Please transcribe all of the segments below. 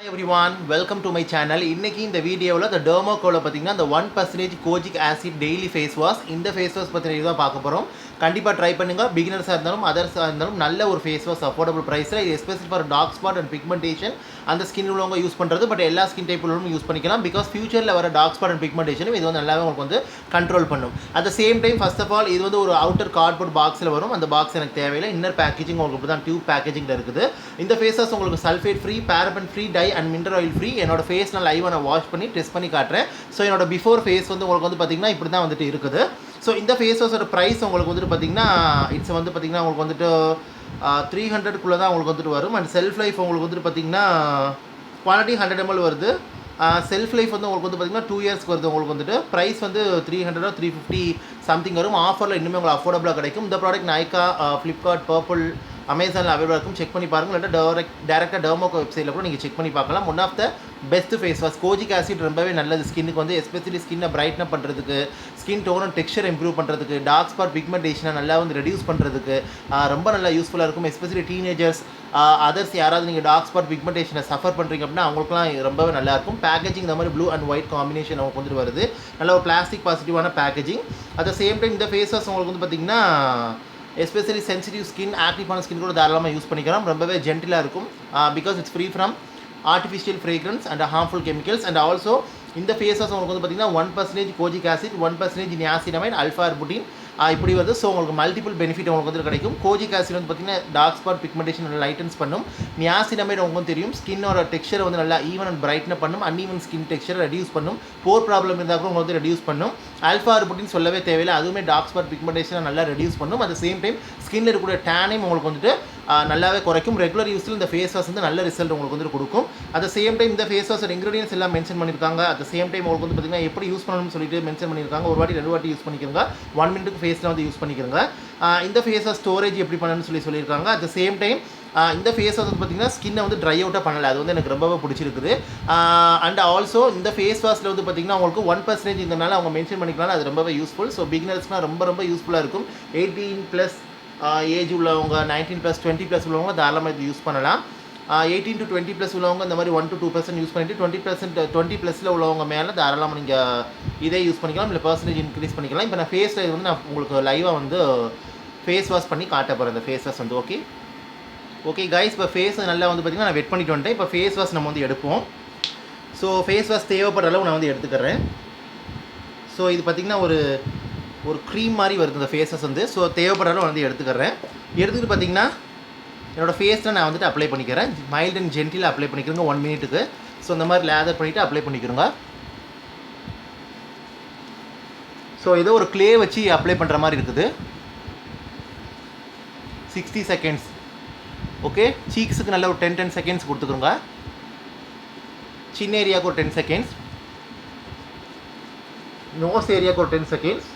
everyone, welcome to my channel. இன்னைக்கு இந்த வீடியோவில் the Derma கோல பார்த்தீங்கன்னா the 1% Kojic acid daily face wash இந்த face wash பற்றி தான் பார்க்க போகிறோம். கண்டிப்பாக ட்ரை பண்ணுங்கள். பிகினர்ஸாக இருந்தாலும் அதர்ஸாக இருந்தாலும் நல்ல ஒரு ஃபேஸ் வாஷ் அஃபோர்டபுள் ப்ரைஸில். இது especially for dark spot and pigmentation அந்த ஸ்கின் உள்ளவங்க யூஸ் பண்ணுறது. பட் எல்லா ஸ்கின் டைப் உள்ளவங்களும் யூஸ் பண்ணிக்கலாம். பிகாஸ் ஃபியூச்சரில் வர டார்க் ஸ்பாட் அண்ட் பிக்மெண்டேஷனும் இது வந்து நல்லாவே உங்களுக்கு வந்து கண்ட்ரோல் பண்ணும். At the same time first of all இது வந்து ஒரு அவுட்டர் கார்ட்போர்ட் பாக்ஸில் வரும். அந்த பாக்ஸ் எனக்கு தேவையில்லை. இன்னர் பேக்கேஜிங் உங்களுக்கு தான் டியூப் பேக்கேஜிங்கில் இருக்குது. இந்த ஃபேஸ் வாஷ் உங்களுக்கு sulphate free, paraben free, dye and mineral oil free. என்னோட ஃபேஸ் நான் லைவாக நான் வாஷ் பண்ணி டெஸ்ட் பண்ணி காட்டுறேன். ஸோ என்னோட பிஃபோர் ஃபேஸ் வந்து உங்களுக்கு வந்து பார்த்திங்கன்னா இப்படி தான் வந்துட்டு இருக்குது. ஸோ இந்த ஃபேஸ் வாஷோட ப்ரைஸ் உங்களுக்கு வந்துட்டு பார்த்திங்கன்னா இட்ஸ் வந்து பார்த்திங்கன்னா உங்களுக்கு வந்துட்டு 300 தான் உங்களுக்கு வந்துட்டு வரும். அண்ட் செல்ஃப் லைஃப் உங்களுக்கு வந்துட்டு பார்த்திங்கன்னா குவாலிட்டி 100 ml வருது. செல்ஃப் லைஃப் வந்து உங்களுக்கு வந்து பார்த்திங்கன்னா 2 years வருது. உங்களுக்கு வந்துட்டு ப்ரைஸ் வந்து 300 350 சம்திங் வரும். ஆஃபரில் இன்னுமே உங்களுக்கு அஃபோர்டபுளாக கிடைக்கும். இந்த ப்ராடக்ட் Nykaa, ஃப்ளிப்கார்ட், பர்பிள், அமேசானில் அவைலபிளாக இருக்கும். செக் பண்ணி பாருங்கள். இல்லாட்டா டேரெக்டாக டெர்மோகோ வெப்சைட்டில் கூட நீங்கள் செக் பண்ணி பார்க்கலாம். One of the best face wash. Kojic acid ரொம்பவே நல்லது ஸ்கின்னுக்கு வந்து, எஸ்பெஷலி ஸ்கின்னை பிரைட்னப் பண்ணுறதுக்கு, skin tone and texture improve பண்ணுறதுக்கு, டார்க் ஸ்பாட் பிக்மெண்டேஷனை நல்லா வந்து ரெடியூஸ் பண்ணுறதுக்கு ரொம்ப நல்லா யூஸ்ஃபுல்லாக இருக்கும். எஸ்பெஷலி டீனேஜர்ஸ், அதர்ஸ் யாராவது நீங்கள் டார்க் ஸ்பாட் பிக்மெண்டேஷனை சஃபர் பண்ணுறீங்க அப்படின்னா அவங்களுக்குலாம் ரொம்பவே நல்லாயிருக்கும். பேக்கேஜிங் இந்த மாதிரி ப்ளூ அண்ட் ஒயிட் காம்பினேஷன் அவங்களுக்கு வந்துட்டு வருது. நல்ல ஒரு பிளாஸ்டிக் பாசிட்டிவான packaging. At the same time இந்த ஃபேஸ் வாஷ் உங்களுக்கு வந்து பார்த்திங்கன்னா எஸ்பெஷலி சென்சிட்டிவ் ஸ்கின், ஆக்டிவான ஸ்கின் கூட தாராளமாக யூஸ் பண்ணிக்கலாம். ரொம்பவே ஜென்டிலாக இருக்கும். Because it's free from artificial fragrance and harmful chemicals. And also இந்த ஃபேஸ் வாஷ் உங்களுக்கு வந்து பார்த்திங்கன்னா 1% கோஜிக் ஆசிட், 1% நியாசினமைட், அல்ஃபா அர்புட்டின் இப்படி வருது. ஸோ உங்களுக்கு மல்டிபிள் பெனிஃபிட் உங்களுக்கு வந்து கிடைக்கும். கோஜிக் ஆசிட் வந்து பார்த்திங்கன்னா டார்க் ஸ்பாட் பிக்மெண்டேஷன் நல்லா லைட்டன்ஸ் பண்ணும். நியாசினமைட் உங்களுக்கு தெரியும் ஸ்கின்னோட டெக்ஸ்சரை வந்து நல்லா ஈவன் அண்ட் பிரைட்னப் பண்ணும். அன்ஈவன் ஸ்கின் டெக்ஸ்சரை ரெடியூஸ் பண்ணும். போர் ப்ராப்ளம் இருந்தால் கூட உங்களுக்கு வந்து ரெடியூஸ் பண்ணும். அல்ஃபா அர்புட்டின் சொல்லவே தேவையில்லை, அதுவுமே டார்க் ஸ்பாட் பிக்மெண்டேஷனை நல்லா ரெடியூஸ் பண்ணும். அட் சேம் டைம் ஸ்கின்னில் இருக்கக்கூடிய டேனையும் உங்களுக்கு வந்துட்டு நல்லாவே குறைக்கும். ரெகுலர் யூஸில் இந்த ஃபேஸ் வாஷ் வந்து நல்ல ரிசல்ட் உங்களுக்கு வந்துட்டு கொடுக்கும். அட் சேம் டைம் இந்த ஃபேஸ் வாஷோட இன்க்ரீடியன்ஸ் எல்லாம் மென்ஷன் பண்ணியிருக்காங்க. அட் சேம் டைம் உங்களுக்கு வந்து பார்த்திங்கன்னா எப்படி யூஸ் பண்ணணும்னு சொல்லிட்டு மென்ஷன் பண்ணியிருக்காங்க. ஒரு வாட்டி 2 வாட்டி யூஸ் பண்ணிக்கிறங்க. 1 மினிட்டுக்கு ஃபேஸில் வந்து யூஸ் பண்ணிக்கிறங்க. இந்த ஃபேஸ் வாஷ் ஸ்டோரேஜ் எப்படி பண்ணணும்னு சொல்லியிருக்காங்க. அட் சேம் டைம் இந்த ஃபேஸ் வாஷ் வந்து பார்த்திங்கன்னா ஸ்கின்னை வந்து ட்ரை அவுட்டாக பண்ணலை. அது வந்து எனக்கு ரொம்பவே பிடிச்சிருக்குது. அண்ட் ஆல்சோ இந்த ஃபேஸ் வாஷில் வந்து பார்த்திங்கன்னா உங்களுக்கு 1%ங்கிறனால அவங்க மென்ஷன் பண்ணிக்கலாம். அது ரொம்பவே யூஸ்ஃபுல். ஸோ பிகினர்ஸ்னால் ரொம்ப யூஸ்ஃபுல்லாக இருக்கும். 18+ ஏஜ் உள்ளவங்க, 19+, 20+ உள்ளவங்க தாராளமாக இது யூஸ் பண்ணலாம். 18 to 20+ உள்ளவங்க இந்த மாதிரி 1 to 2% யூஸ் பண்ணிவிட்டு 20+ல் உள்ளவங்க மேலே தாராளமாக நீங்கள் இதே யூஸ் பண்ணிக்கலாம். இல்லை பர்சன்டேஜ் இன்க்ரீஸ் பண்ணிக்கலாம். இப்போ நான் ஃபேஸில் இது வந்து நான் உங்களுக்கு லைவாக வந்து ஃபேஸ் வாஷ் பண்ணி காட்ட போகிறேன். இந்த ஃபேஸ் வாஷ் வந்து ஓகே கைஸ், இப்போ ஃபேஸ் நல்லா வந்து பார்த்திங்கன்னா நான் வெட் பண்ணிட்டு வந்துட்டேன். இப்போ ஃபேஸ் வாஷ் நம்ம வந்து எடுப்போம். ஸோ ஃபேஸ் வாஷ் தேவைப்படுற அளவு நான் வந்து எடுத்துக்கிறேன். ஸோ இது பார்த்திங்கன்னா ஒரு க்ரீம் மாதிரி வருது இந்த ஃபேஸ் வாஷ் வந்து. ஸோ தேவைப்படுற அளவு வந்து எடுத்துக்கிறேன். எடுத்துக்கிட்டு பார்த்திங்கன்னா என்னோடய ஃபேஸில் நான் வந்துட்டு அப்ளை பண்ணிக்கிறேன். மைல்ட் அண்ட் ஜென்டிலாக அப்ளை பண்ணிக்கிறேங்க 1 மினிட்டுக்கு. ஸோ இந்த மாதிரி லேதர் பண்ணிவிட்டு அப்ளை பண்ணிக்கிறோங்க. ஸோ ஏதோ ஒரு க்ளே வச்சு அப்ளை பண்ணுற மாதிரி இருக்குது. 60 செகண்ட்ஸ். ஓகே, சீக்ஸுக்கு நல்ல ஒரு 10 செகண்ட்ஸ் கொடுத்துக்கிறோங்க. சின்ன ஏரியாவுக்கு ஒரு 10 செகண்ட்ஸ், நோஸ் ஏரியாவுக்கு ஒரு 10 seconds,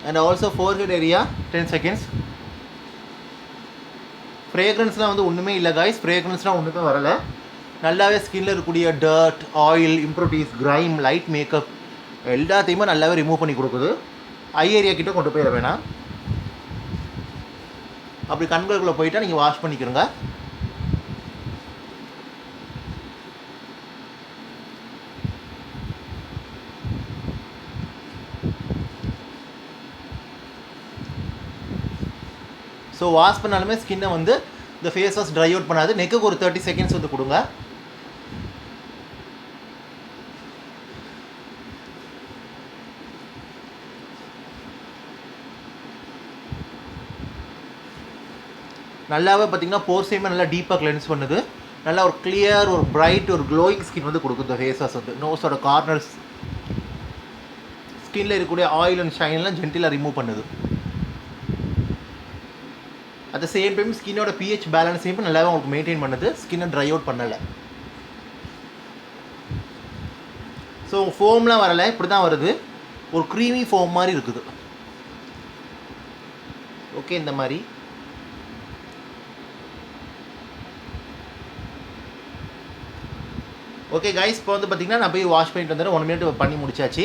and also forehead area 10 seconds. ஃப்ரேக்ரன்ஸ்லாம் வந்து ஒன்றுமே இல்லை காய்ஸ். ஃப்ரேக்ரன்ஸ்லாம் ஒன்றுமே வரலை. நல்லாவே ஸ்கின்னில் இருக்கக்கூடிய dirt, oil, impurities, crime, light makeup எல்லாத்தையுமே நல்லாவே ரிமூவ் பண்ணி கொடுக்குது. ஐ ஏரியா கிட்டே கொண்டு போயிட வேணாம். அப்படி கண்களுக்குள்ளே போயிட்டால் நீங்கள் வாஷ் பண்ணிக்கிறோங்க. ஸோ வாஷ் பண்ணாலுமே ஸ்கின்னை வந்து இந்த ஃபேஸ் வாஷ் ட்ரை அவுட் பண்ணாது. நெக்குக்கு ஒரு 30 செகண்ட்ஸ் வந்து கொடுங்க. நல்லாவே பார்த்திங்கன்னா போர்ஸையுமே நல்லா டீப்பாக கிளென்ஸ் பண்ணுது. நல்லா ஒரு கிளியர், ஒரு பிரைட், ஒரு க்ளோயிங் ஸ்கின் வந்து கொடுக்குது இந்த ஃபேஸ் வாஷ் வந்து. நோஸோட கார்னர்ஸ், ஸ்கின்னில் இருக்கக்கூடிய ஆயில் அண்ட் ஷைன்லாம் ஜென்டிலாக ரிமூவ் பண்ணுது. அட் த சேம் டைம் ஸ்கின்னோட pH பேலன்ஸையும் நல்லாவே உங்களுக்கு மெயின்டைன் பண்ணுது. ஸ்கின்னை ட்ரை அவுட் பண்ணலை. ஸோ ஃபோம்லாம் வரலை, இப்படி தான் வருது. ஒரு க்ரீமி ஃபோம் மாதிரி இருக்குது. ஓகே, இந்த மாதிரி ஓகே காய்ஸ். இப்போ வந்து பார்த்திங்கன்னா நான் போய் வாஷ் பண்ணிட்டு வந்துடுறேன். 1 மினிட் பண்ணி முடிச்சாச்சு.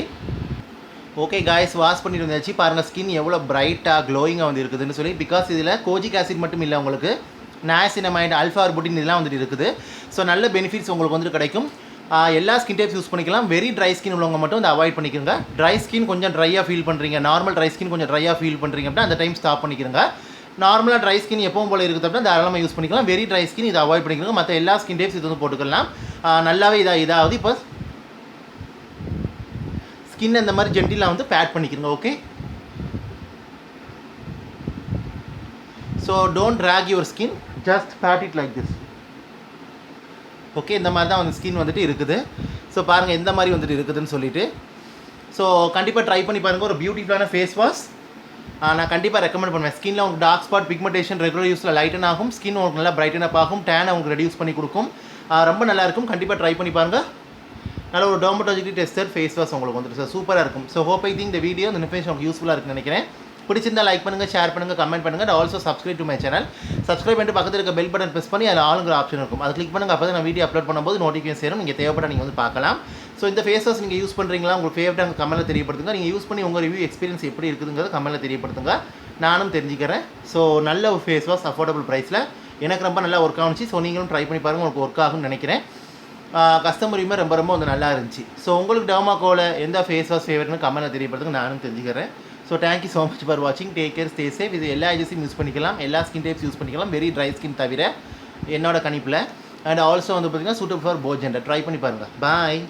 ஓகே காய்ஸ், வாஷ் பண்ணிட்டு வந்தாச்சு. பாருங்கள் ஸ்கின் எவ்வளோ பிரைட்டாக க்ளோயிங்காக வந்து இருக்குதுன்னு சொல்லி. பிகாஸ் இதில் கோஜிக் ஆசிட் மட்டும் இல்லை, உங்களுக்கு niacinamide, alpha arbutin இதெல்லாம் வந்துட்டு இருக்குது. ஸோ நல்ல பெனிஃபிட்ஸ் உங்களுக்கு வந்துட்டு கிடைக்கும். எல்லா ஸ்கின் டைப்ஸ் யூஸ் பண்ணிக்கலாம். வெரி ட்ரை ஸ்கின் உள்ளவங்க மட்டும் வந்து அவாய்ட் பண்ணிக்கிறங்க. ட்ரை ஸ்கின் கொஞ்சம் ட்ரையாக ஃபீல் பண்ணுறீங்க, நார்மல் ட்ரை ஸ்கின் கொஞ்சம் ட்ரையாக ஃபீல் பண்ணுறீங்க அப்படின்னா அந்த டைம் ஸ்டாப் பண்ணிக்கிறங்க. நார்மலாக ட்ரை ஸ்கின் எப்பவும் போல இருக்குது அப்படின்னா தாராளமாக யூஸ் பண்ணிக்கலாம். வெரி ட்ரை ஸ்கின் இதை அவாய்ட் பண்ணிக்கிறங்க. மற்ற எல்லா ஸ்கின் டைப்ஸ் இது வந்து போட்டுக்கலாம். நல்லாவே இதாவது இப்போ ஸ்கின் அந்த மாதிரி ஜென்டிலாக வந்து பேட் பண்ணிக்கிறங்க. Okay, so don't drag your skin, just pat it like this. Okay, இந்த மாதிரி தான் வந்து ஸ்கின் வந்துட்டு இருக்குது. ஸோ பாருங்கள் எந்த மாதிரி வந்துட்டு இருக்குதுன்னு சொல்லிட்டு. ஸோ கண்டிப்பாக ட்ரை பண்ணி பாருங்கள். ஒரு பியூட்டிஃபுல்லான ஃபேஸ் வாஷ் நான் கண்டிப்பாக ரெக்கமெண்ட் பண்ணுவேன். ஸ்கின்னில் உங்களுக்கு டார்க் ஸ்பாட், பிக்மெண்டேஷன் ரெகுலர் யூஸில் லைட்டன் ஆகும். ஸ்கின் உங்களுக்கு நல்லா பிரைட்டன் அப் ஆகும். டேனை உங்களுக்கு ரெடியூஸ் பண்ணி கொடுக்கும். ரொம்ப நல்லாயிருக்கும். கண்டிப்பாக ட்ரை பண்ணி பாருங்கள். நல்ல ஒரு டெர்மடாலஜி டெஸ்டர் ஃபேஸ் வாஷ் உங்களுக்கு வந்துட்டு சார் சூப்பராக இருக்கும். ஸோ ஹோப் ஐ திங்க் இந்த வீடியோ இந்த இன்ஃபர்மேஷன் உங்களுக்கு யூஸ்ஃபுல்லாக இருக்குன்னு நினைக்கிறேன். பிடிச்சிருந்தா லைக் பண்ணுங்கள், ஷேர் பண்ணுங்கள், கமெண்ட் பண்ணுங்கள். Also subscribe to my channel. Subscribe பண்ணிட்டு பக்கத்தில் இருக்க பெல் பட்டன் ப்ரெஸ் பண்ணி அதில் ஆளுங்கிற ஆப்ஷன் இருக்கும், அதை கிளிக் பண்ணுங்கள். அப்போ தான் நான் வீடியோ அப்லோட் பண்ணும்போது நோட்டிஃபிகேஷன் சேரும். நீங்கள் தேவைப்பட்ட நீங்கள் வந்து பார்க்கலாம். ஸோ இந்த ஃபேஸ் வாஷ் நீங்கள் யூஸ் பண்ணுறீங்களா, உங்களுக்கு ஃபேவரட்டாக கமெண்ட்டில் தெரியப்படுத்துங்க. நீங்கள் யூஸ் பண்ணி உங்கள் ரிவ்யூ எக்ஸ்பீரியன்ஸ் எப்படி இருக்குதுங்கிறது கமெண்ட்டில் தெரியப்படுத்துங்க, நானும் தெரிஞ்சுக்கிறேன். ஸோ நல்ல ஒரு ஃபேஸ் வாஷ் அஃபோர்டபுள் ப்ரைஸில் எனக்கு ரொம்ப நல்லா ஒர்க் ஆகுச்சு. ஸோ நீங்களும் ட்ரை பண்ணி பாருங்கள், உங்களுக்கு ஒர்க் ஆகும்னு நினைக்கிறேன். கஸ்டமர் ரிவ்யூ ரொம்ப வந்து நல்லா இருந்துச்சு. ஸோ உங்களுக்கு டெர்மாக்கோல எந்த ஃபேஸ் வாஷ் ஃபேவரட்னு கமெண்ட்டில் தெரியப்படுத்துங்க, நானும் தெரிஞ்சுக்கிறேன். So thank you so much for வாட்சிங். Take care, stay safe. இது எல்லா ஏஜஸையும் யூஸ் பண்ணிக்கலாம், எல்லா ஸ்கின் டைப்ஸ் யூஸ் பண்ணிக்கலாம். வெரி ட்ரை ஸ்கின் தவிர என்னோட கணிப்பில். அண்ட் ஆல்சோ வந்து பார்த்தீங்கன்னா suitable for both gender. Try பண்ணி பாருங்கள். பாய்.